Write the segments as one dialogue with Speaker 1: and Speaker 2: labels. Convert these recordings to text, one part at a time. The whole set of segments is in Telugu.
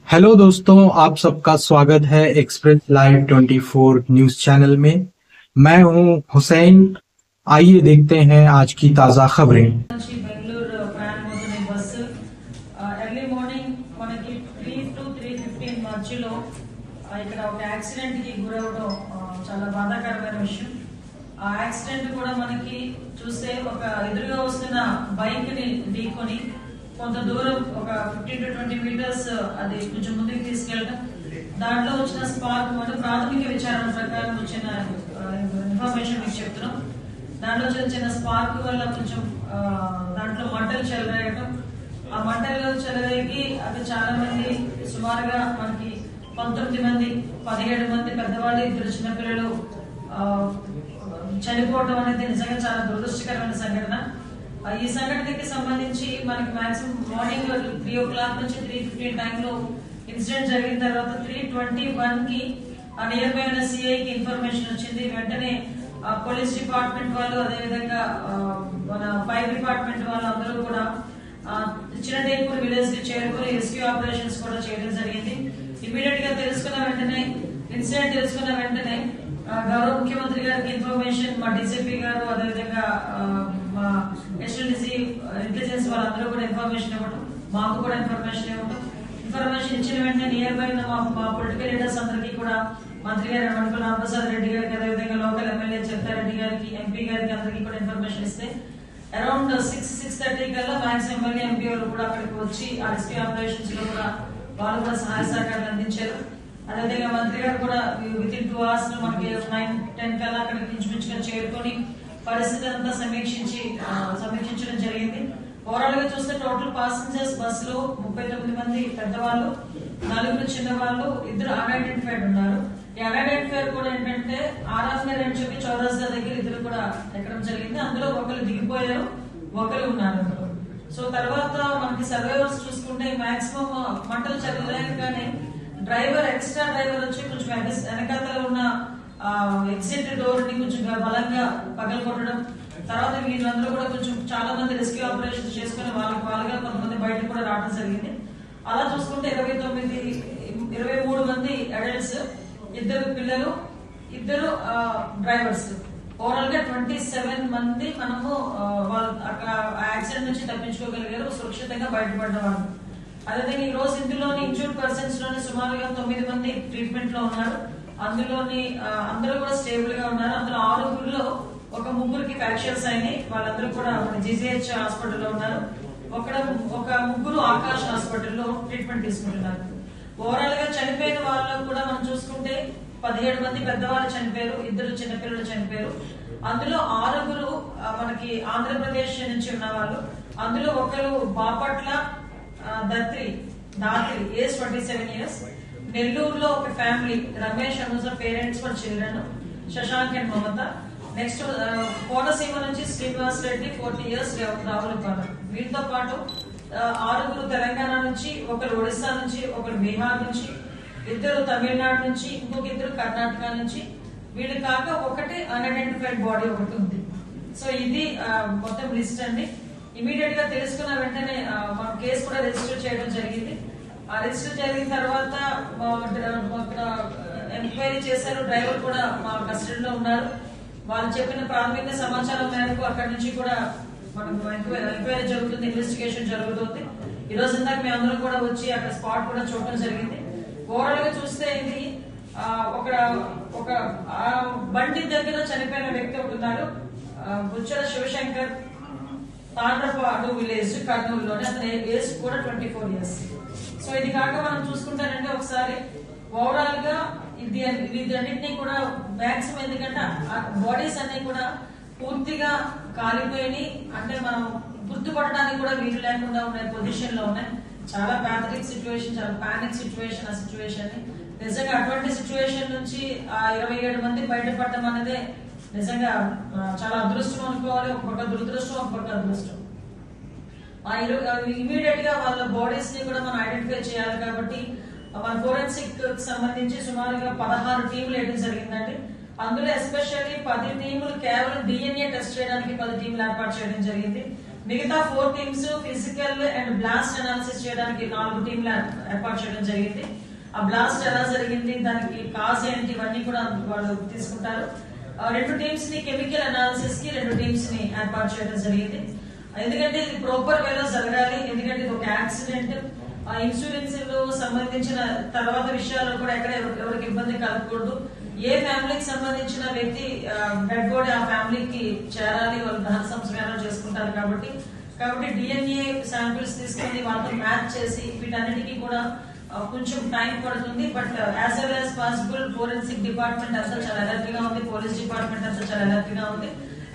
Speaker 1: हेलो दोस्तों, आप सबका स्वागत है एक्सप्रेस लाइव 24 न्यूज चैनल में। मैं हूं हुसैन। आइए देखते हैं आज की ताजा खबरें।
Speaker 2: బెంగళూరు ప్రయాణమవుతున్న బస్సు ఎర్లీ మార్నింగ్ మనకి 3 to 3:15 మధ్యలో ఇక్కడ ఒక యాక్సిడెంట్ కి గురవడం చాలా బాధాకరమైన విషయం. ఆ యాక్సిడెంట్ కూడా మనకి చూస్తే ఒక ఎదురుగా వస్తున్న బైక్ ని ఢీకొని కొంత దూరం ఒక 15 to 20 మీటర్స్ అది కొంచెం ముందుకు తీసుకెళ్ళడం, దాంట్లో వచ్చిన స్పార్క్ అంటే ప్రాథమిక విచారణ ప్రకారం వచ్చిన ఇన్ఫర్మేషన్ మీకు చెప్తున్నాం. దాంట్లో చిన్న స్పార్క్ వల్ల కొంచెం దాంట్లో మంటలు చెలరేయటం, ఆ మంటలు చెలరేగి అది చాలా మంది సుమారుగా మనకి 19 మంది 17 మంది పెద్దవాళ్ళు, 2 చిన్నపిల్లలు చనిపోవడం అనేది నిజంగా చాలా దురదృష్టకరమైన సంఘటన. ఈ సంఘటనకి సంబంధించి మనకి మాక్సిమం మార్నింగ్ 3 o'clock నుంచి 3:15 టైంలో ఇన్సిడెంట్ జరిగిన తర్వాత 3:21 కి నియర్ బై ఉన్న సిఐకి ఇన్ఫర్మేషన్ వచ్చింది. వెంటనే పోలీస్ డిపార్ట్మెంట్ వాళ్ళు, అదేవిధంగా మన ఫైర్ డిపార్ట్మెంట్ వాళ్ళు అందరూ కూడా చిన్నటేపూర్ విలేజ్ కి చేరుకుని రెస్క్యూ ఆపరేషన్స్ కూడా చేయడం జరిగింది. ఇమీడియట్ గా తెలుసుకున్న వెంటనే ఇన్సిడెంట్ తెలుసుకున్న వెంటనే గౌరవ ముఖ్యమంత్రి గారికి ఇన్ఫర్మేషన్, మా డీజీపీ గారు, అదేవిధంగా మా ఎస్ఎల్డిసి ఇంటెలిజెన్స్ వాళ్ళందరూ కూడా ఇన్ఫర్మేషన్ ఇవ్వడం, మాకు కూడా ఇన్ఫర్మేషన్ ఇవ్వడం. ఇన్ఫర్మేషన్ ఇచ్చిన వెంటనే నియర్ బై ఉన్న మా పొలిటికల్ లీడర్స్ అందరికీ కూడా, మంత్రి గారు మణిపూర్ రామప్రసాద్ రెడ్డి గారికి, అదేవిధంగా లోకల్ ఎమ్మెల్యే చెప్తారెడ్డి గారికి, ఎంపీ గారికి అందరికీ కూడా ఇన్ఫర్మేషన్ ఇస్తే అరౌండ్ 6:30 కల్లా మాక్సిమం ఎమ్మెల్యే ఎంపీ వాళ్ళు కూడా అక్కడికి వచ్చి ఆ రెస్క్యూ ఆపరేషన్స్ లో కూడా వాళ్ళు కూడా సహాయ సహకారాలు అందించారు. అదేవిధంగా మంత్రి గారు కూడా విత్ ఇన్ 2 hours మనకి 9-10 కల్లా అక్కడికి ఇంచుమించుగా చేరుకొని పరిస్థితి అంతా సమీక్షించడం జరిగింది. ఓవరాల్ గా చూస్తే టోటల్ పాసెంజర్స్ బస్సులో 39 మంది పెద్దవాళ్ళు, 4 చిన్నవాళ్ళు, 2 అన్ఐడెంటిఫైడ్ ఉన్నారు. ఈ అన్ఐడెంటిఫైడ్ కూడా ఏంటంటే ఆర్ఆర్ అని చెప్పి చౌరస్తా దగ్గర 2 కూడా ఎక్కడం జరిగింది. అందులో ఒకరు దిగిపోయారు, ఒకరు ఉన్నారు. సో తర్వాత మనకి సర్వైవర్స్ చూసుకుంటే మాక్సిమం మంటలు చెల్లగానే ఎక్స్ట్రా డ్రైవర్ వచ్చి కొంచెం వెనకాతల ఉన్న ఎగ్జిట్ డోర్ ని కొంచెం బలంగా పగలగొట్టడం, తర్వాత వీళ్ళందరూ కూడా కొంచెం చాలా మంది రెస్క్యూ ఆపరేషన్స్ చేసుకుని వాళ్ళగా కొంతమంది బయటకు కూడా రావడం జరిగింది. అలా చూసుకుంటే 23 మంది అడల్ట్స్, 2 పిల్లలు, 2 డ్రైవర్స్, ఓవరాల్ గా 27 మంది మనము వాళ్ళు అక్కడ యాక్సిడెంట్ నుంచి తప్పించుకోగలిగారు, సురక్షితంగా బయటపడ్డ వాళ్ళు. అదేవిధంగా ఈ రోజు ఇందులోని ఇంజూర్డ్ పర్సన్స్ లోని సుమారుగా 9 మంది ట్రీట్మెంట్ లో ఉన్నారు. అందులోని అందరూ కూడా స్టేబుల్ గా ఉన్నారు. అందులో 6 ఒక 3 ఫ్రాక్చర్స్ అయినాయి. వాళ్ళందరూ కూడా జీజీహెచ్ హాస్పిటల్లో ఉన్నారు. ఒక 3 ఆకాష్ హాస్పిటల్లో ట్రీట్మెంట్ తీసుకుంటున్నారు. ఓవరాల్ గా చనిపోయిన వాళ్ళకు కూడా మనం చూసుకుంటే 17 మంది పెద్దవాళ్ళు చనిపోయారు, 2 చిన్నపిల్లలు చనిపోయారు. అందులో 6 మనకి ఆంధ్రప్రదేశ్ నుంచి ఉన్న వాళ్ళు. అందులో ఒకరు బాపట్ల దాత్రి ఏజ్ 27 years. నెల్లూరులో ఒక family, Ramesh Anuja parents for children, Shashank and Mamata. Next Konaseema నుంచి శ్రీనివాస్ రెడ్డి 40 years, రావులపాలెం. వీటితో పాటు 6 తెలంగాణ నుంచి, ఒకరు ఒడిశా నుంచి, ఒకరు బీహార్ నుంచి, 2 తమిళనాడు నుంచి, ఇంకొక 2 కర్ణాటక నుంచి. వీళ్ళు కాక ఒకటి అన్ఐడెంటిఫైడ్ బాడీ ఒకటి ఉంది. సో ఇది మొత్తం లిస్ట్ అండి. ఇమీడియట్ గా తెలుసుకున్న వెంటనే మన కేసు కూడా రిజిస్టర్ చేయడం జరిగింది. ఆ రిజిస్టర్ జరిగిన తర్వాత ఎంక్వైరీ చేశారు. డ్రైవర్ కూడా మా కస్టడీలో ఉన్నారు. వాళ్ళు చెప్పిన ప్రాథమిక సమాచారం మేరకు అక్కడి నుంచి కూడా మనకు ఎంక్వైరీ జరుగుతుంది, ఇన్వెస్టిగేషన్ జరుగుతుంది. ఈ రోజు ఇందాక మేము అందరం కూడా వచ్చి అక్కడ స్పాట్ కూడా చూడటం జరిగింది. ఓవరాల్ గా చూస్తే ఇది ఒక బండి దగ్గర చనిపోయిన వ్యక్తి ఒకటి ఉన్నారు, బుచ్చల శివశంకర్, తాండ్రపాడు విలేజ్, కర్నూలులోనే. అతని ఏజ్ కూడా 24 years. సో ఇది కాక మనం చూసుకుంటారంటే ఒకసారి ఓవరాల్ గా వీటన్నిటినీ కూడా మాక్సిమం, ఎందుకంటే బాడీస్ అన్ని కూడా పూర్తిగా కాలిపోయి, అంటే మనం గుర్తుపట్టడానికి కూడా వీలు లేకుండా ఉన్న పొజిషన్ లో ఉన్నాయి. చాలా ప్యాథటిక్ సిచ్యువేషన్, చాలా పానిక్ సిచ్యువేషన్. ఆ సిచ్యువేషన్ నిజంగా అటువంటి సిచ్యువేషన్ నుంచి 27 మంది బయటపడటం అనేది నిజంగా చాలా అదృష్టం అనుకోవాలి. ఒక పక్క దురదృష్టం, ఒక పక్క అదృష్టం. ఇమీడియట్ గా వాళ్ళ బాడీస్ ని కూడా మనం ఐడెంటిఫై చేయాలి. కాబట్టి మన ఫోరెన్సిక్ సంబంధించి సుమారుగా 16 టీంలు వేయడం జరిగిందండి. అందులో ఎస్పెషల్లీ 10 టీములు కేవలం DNA టెస్ట్ చేయడానికి 10 టీంలు ఏర్పాటు చేయడం జరిగింది. మిగతా 4 teams physical and blast analysis చేయడానికి 4 టీంలు ఏర్పాటు చేయడం జరిగింది. ఆ బ్లాస్ట్ ఎలా జరిగింది, దానికి కాజ్ ఏంటి, ఇవన్నీ కూడా వాళ్ళు తీసుకుంటారు. 2 టీమ్స్ ని కెమికల్ అనాలిసిస్ కి 2 టీమ్స్ ని ఏర్పాటు చేయడం జరిగింది. ఎందుకంటే ఇది ప్రాపర్ వేలో జరగాలి. ఎందుకంటే ఇది ఒక యాక్సిడెంట్. ఇన్సూరెన్స్ లో సంబంధించిన తర్వాత విషయాల్లో కూడా ఎక్కడ ఎవరికి ఇబ్బంది కలగకూడదు. ఏ ఫ్యామిలీకి సంబంధించిన వ్యక్తి డెడ్ బాడీ ఆ ఫ్యామిలీకి చేరాలి, వాళ్ళు దహన సంస్కారం చేసుకుంటారు. కాబట్టి డిఎన్ఏ శాంపిల్స్ తీసుకుని వాళ్ళతో మ్యాచ్ చేసి వీటన్నిటికీ కూడా కొంచెం టైం పడుతుంది. But as well as possible forensic department అంతా చాలా అలర్ట్ గా ఉంది, పోలీస్ డిపార్ట్మెంట్ అంతా చాలా అలర్ట్ గా ఉంది.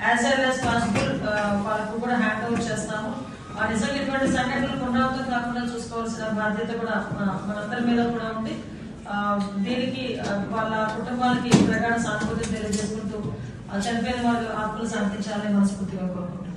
Speaker 2: యాజ్ వెల్ యాజ్ పాసిబుల్ వాళ్ళకు కూడా హ్యాండ్ ఓవర్ చేస్తాము. నిజంగా ఇటువంటి సంఘటనలు పునరావృతం కాకుండా చూసుకోవాల్సిన బాధ్యత కూడా మనందరి మీద కూడా ఉంది. దీనికి వాళ్ళ కుటుంబాలకి ప్రగాఢ సానుభూతి తెలియజేసుకుంటూ చనిపోయిన వాళ్ళు ఆత్మలు శాంతించాలని మనస్ఫూర్తిగా కోరుకుంటున్నాం.